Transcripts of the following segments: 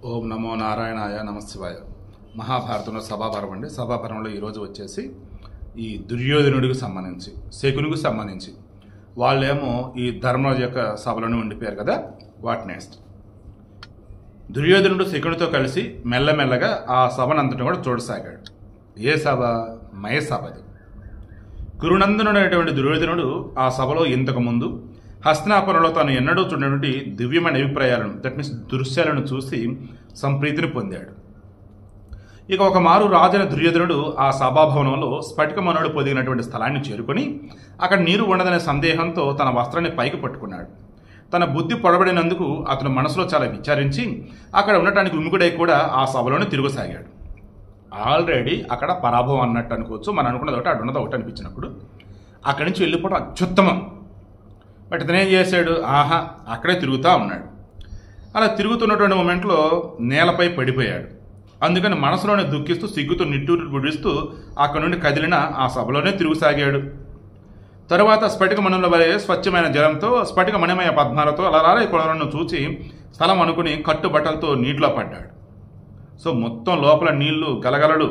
ఓం నమో నారాయణాయ నమశివాయ. మహాభారతంలో సభాపర్వం అండి. సభాపర్వంలో ఈరోజు వచ్చేసి ఈ దుర్యోధనుడికి సంబంధించి, శకునికి సంబంధించి వాళ్ళేమో ఈ ధర్మరాజు యొక్క సభలోనే ఉండిపోయారు కదా, వాటిని దుర్యోధనుడు శకునితో కలిసి మెల్లమెల్లగా ఆ సభనంతటిని కూడా చూడసాగాడు. ఏ సభ? మయ సభది. కురునందనుడు అనేటువంటి దుర్యోధనుడు ఆ సభలో ఇంతకుముందు హస్తినాపురంలో తాను ఎన్నడూ చూడనటువంటి దివ్యమైన అభిప్రాయాలను, దట్ మీన్స్ దృశ్యాలను చూసి సంప్రీతిని పొందాడు. ఇక ఒక మారు రాజైన దుర్యోధనుడు ఆ సభాభవనంలో స్ఫటికమనుడు పొదిగినటువంటి స్థలాన్ని చేరుకొని అక్కడ నీరు ఉండదనే సందేహంతో తన వస్త్రాన్ని పైకి పట్టుకున్నాడు. తన బుద్ధి పొడబడినందుకు అతను మనసులో చాలా విచారించి అక్కడ ఉండటానికి విముఖుడై కూడా ఆ సభలోనే తిరగసాగాడు. ఆల్రెడీ అక్కడ పరాభవం అన్నట్టు అనుకోవచ్చు, మనం అనుకున్నది ఒకటి, అటు ఉన్నది ఒకటి అనిపించినప్పుడు అక్కడి నుంచి వెళ్ళిపోవడం అత్యుత్తమం. బట్ ఇతనేం చేశాడు? అక్కడే తిరుగుతూ ఉన్నాడు. అలా తిరుగుతున్నటువంటి మూమెంట్లో నేలపై పడిపోయాడు. అందుకని మనసులోనే దుఃఖిస్తూ సిగ్గుతో నిట్టూరు గుడిస్తూ అక్కడి నుండి కదిలిన ఆ సభలోనే తిరుగుసాగాడు. తరువాత స్ఫటిక మణుల వలె స్వచ్ఛమైన జలంతో, స్ఫటిక మణిమయ పద్మాలతో అలరారే కొలను చూచి స్థలం అనుకుని కట్టుబట్టలతో నీటిలో పడ్డాడు. సో మొత్తం లోపల నీళ్లు గలగలడు.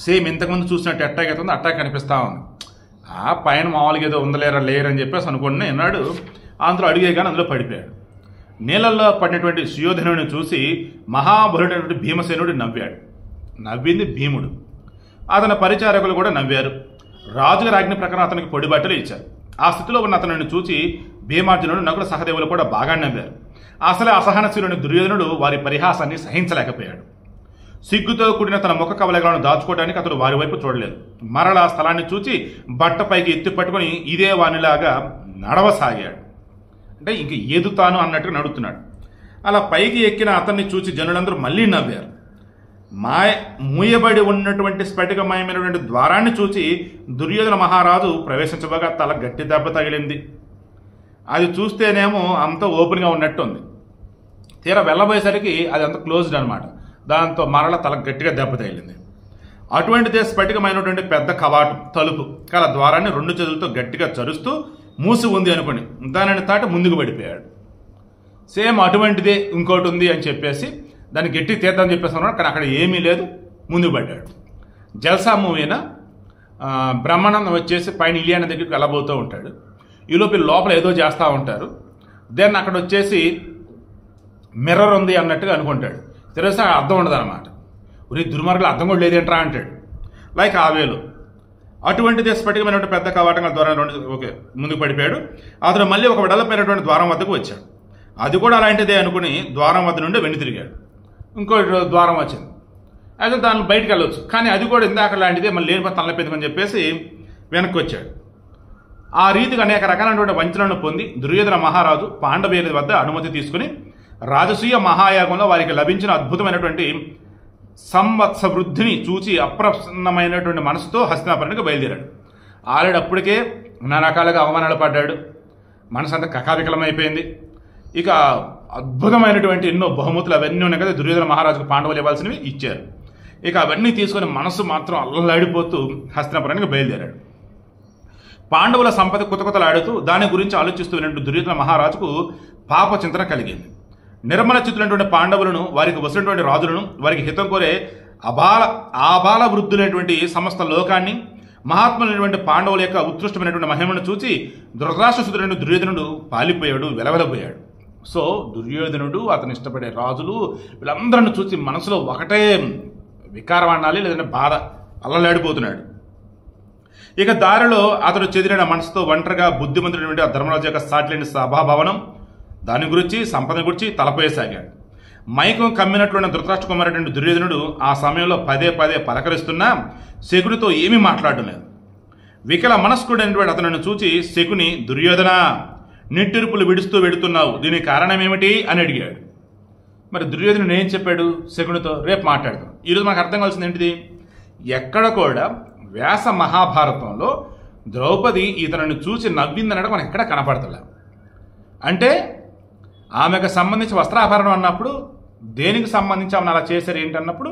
సేమ్ ఇంతకుముందు చూసినట్టు ఎట్టాగైతే ఉందో అట్టాగే కనిపిస్తూ ఉంది. ఆ పైన మామూలుగా ఏదో ఉందలేరా లేరని చెప్పేసి అనుకుని అన్నాడు. అందులో అడిగే కానీ అందులో పడిపోయాడు. నీళ్ళల్లో పడినటువంటి సుయోధనుడిని చూసి మహాబలుడైనటువంటి భీమసేనుడు నవ్వాడు. నవ్వింది భీముడు. అతని పరిచారకులు కూడా నవ్వారు. రాజుగారి ఆజ్ఞ ప్రకారం అతనికి పొడి బట్టలు ఇచ్చారు. ఆ స్థితిలో ఉన్న అతనిని చూసి భీమార్జునుడు, నకుల సహదేవులు కూడా బాగా నవ్వారు. అసలే అసహనశీలుని దుర్యోధనుడు వారి పరిహాసాన్ని సహించలేకపోయాడు. సిగ్గుతో కూడిన తన ముఖ కవలలను దాచుకోవడానికి అతడు వారి వైపు చూడలేదు. మరలా స్థలాన్ని చూచి బట్టపైకి ఎత్తి పట్టుకుని ఇదే వానిలాగా నడవసాగాడు. అంటే ఇంక ఏదుతాను అన్నట్టుగా నడుస్తున్నాడు. అలా పైకి ఎక్కిన అతన్ని చూసి జనులందరూ మళ్ళీ నవ్వారు. మూయబడి ఉన్నటువంటి స్ఫటికమయమైనటువంటి ద్వారాన్ని చూసి దుర్యోధన మహారాజు ప్రవేశించబోగా తల గట్టి దెబ్బ తగిలింది. అది చూస్తేనేమో అంత ఓపెన్గా ఉన్నట్టుంది. తీరా వెళ్ళబోయేసరికి అది అంత క్లోజ్డ్ అనమాట. దాంతో మరల తల గట్టిగా దెబ్బ తగిలింది. అటువంటిదే స్ఫటికమైనటువంటి పెద్ద కవాటం, తలుపు కల ద్వారాన్ని రెండు చేతులతో గట్టిగా చరుస్తూ మూసి ఉంది అనుకుని దానిని దాటి ముందుకు పడిపోయాడు. సేమ్ అటువంటిదే ఇంకోటి ఉంది అని చెప్పేసి దాన్ని గట్టి తీద్దామని చెప్పేసి అన్నాడు. కానీ అక్కడ ఏమీ లేదు, ముందుకు పడ్డాడు. జల్సా మూవీనా బ్రహ్మానందం వచ్చేసి పైన ఇలియానా దగ్గరికి వెళ్ళబోతూ ఉంటాడు. ఈలోపు లోపల ఏదో చేస్తూ ఉంటారు. దెన్ అక్కడ వచ్చేసి మిర్రర్ ఉంది అన్నట్టుగా అనుకుంటాడు. తెలిసి అర్థం ఉండదు అనమాట. ఉరి దుర్మార్గులు అర్థం కూడా లేదేంట్రా అంటాడు. లైక్ ఆ వేలు అటువంటిది స్ఫటికమైనటువంటి పెద్ద కవాటంగా ద్వారం ఓకే ముందుకు పడిపోయాడు. అతను మళ్ళీ ఒక వెడల్పైనటువంటి ద్వారం వద్దకు వచ్చాడు. అది కూడా అలాంటిదే అనుకుని ద్వారం వద్ద నుండి వెన్ను తిరిగాడు. ఇంకో ద్వారం వచ్చింది. అయితే దాన్ని బయటకు వెళ్ళొచ్చు, కానీ అది కూడా ఇందాక లాంటిదే, మళ్ళీ లేని తలపెద్దమని చెప్పేసి వెనక్కి వచ్చాడు. ఆ రీతిగా అనేక రకాలైనటువంటి వంచనలను పొంది దుర్యోధన మహారాజు పాండవేయుల వద్ద అనుమతి తీసుకుని రాజసూయ మహాయాగంలో వారికి లభించిన అద్భుతమైనటువంటి సంవత్స వృద్ధిని చూచి అప్రసన్నమైనటువంటి మనసుతో హస్తినాపురానికి బయలుదేరాడు. ఆల్రెడీ అప్పటికే నానా రకాలుగా అవమానాలు పడ్డాడు. మనసు అంతా కకావికలమైపోయింది. ఇక అద్భుతమైనటువంటి ఎన్నో బహుమతులు అవన్నీ ఉన్నాయి కదా, దుర్యోధన మహారాజుకు పాండవులు ఇవ్వాల్సినవి ఇచ్చారు. ఇక అవన్నీ తీసుకుని మనసు మాత్రం అల్లలాడిపోతూ హస్తినాపురానికి బయలుదేరాడు. పాండవుల సంపద కుతకుతలాడుతూ దాని గురించి ఆలోచిస్తున్నటువంటి దుర్యోధన మహారాజుకు పాప చింతన కలిగింది. నిర్మల చిత్తులైనటువంటి పాండవులను, వారికి వసినటువంటి రాజులను, వారికి హితం కోరే ఆబాల వృద్ధులైనటువంటి సమస్త లోకాన్ని, మహాత్ములైనటువంటి పాండవుల యొక్క ఉత్కృష్టమైనటువంటి మహిమను చూసి ధృతరాష్ట్రసుతుడైన దుర్యోధనుడు పాలిపోయాడు, వెలవెలబోయాడు. సో దుర్యోధనుడు, అతను ఇష్టపడే రాజులు వీళ్ళందరిని చూసి మనసులో ఒకటే వికారం అనాలి, లేదంటే బాధ, అల్లలాడిపోతున్నాడు. ఇక దారిలో అతడు చెదిరిన మనసుతో ఒంటరిగా బుద్ధిమంతుడైనటువంటి ఆ ధర్మరాజు యొక్క సాటిలేని సభాభవనం, దాని గురించి, సంపద గురించి తలపోయసాగాడు. మైకం కమ్మినట్లున్న ధృతరాష్ట్ర కుమారుడైన దుర్యోధనుడు ఆ సమయంలో పదే పదే పలకరిస్తున్నా శకునితో ఏమీ మాట్లాడడం లేదు. వికల మనస్కుడైనటువంటి అతను చూచి శకుని, దుర్యోధన, నిట్టూర్పులు విడుస్తూ వెడుతున్నావు, దీనికి కారణం ఏమిటి అని అడిగాడు. మరి దుర్యోధనుడు ఏం చెప్పాడు శకునితో? రేపు మాట్లాడతాం. ఈరోజు మనకు అర్థం కావాల్సింది ఏంటిది? ఎక్కడ కూడా వ్యాస మహాభారతంలో ద్రౌపది ఇతను చూసి నవ్విందనడం మనకు ఎక్కడ కనపడతలే. అంటే ఆమెకు సంబంధించి వస్త్రాభరణం అన్నప్పుడు దేనికి సంబంధించి ఆమెను అలా చేశారు ఏంటి అన్నప్పుడు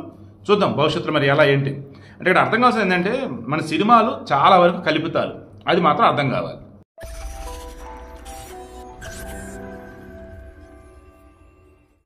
చూద్దాం భవిష్యత్తులో మరి ఎలా ఏంటి అంటే. ఇక్కడ అర్థం కావాల్సింది ఏంటంటే మన సినిమాలు చాలా వరకు కలుపుతారు, అది మాత్రం అర్థం కావాలి.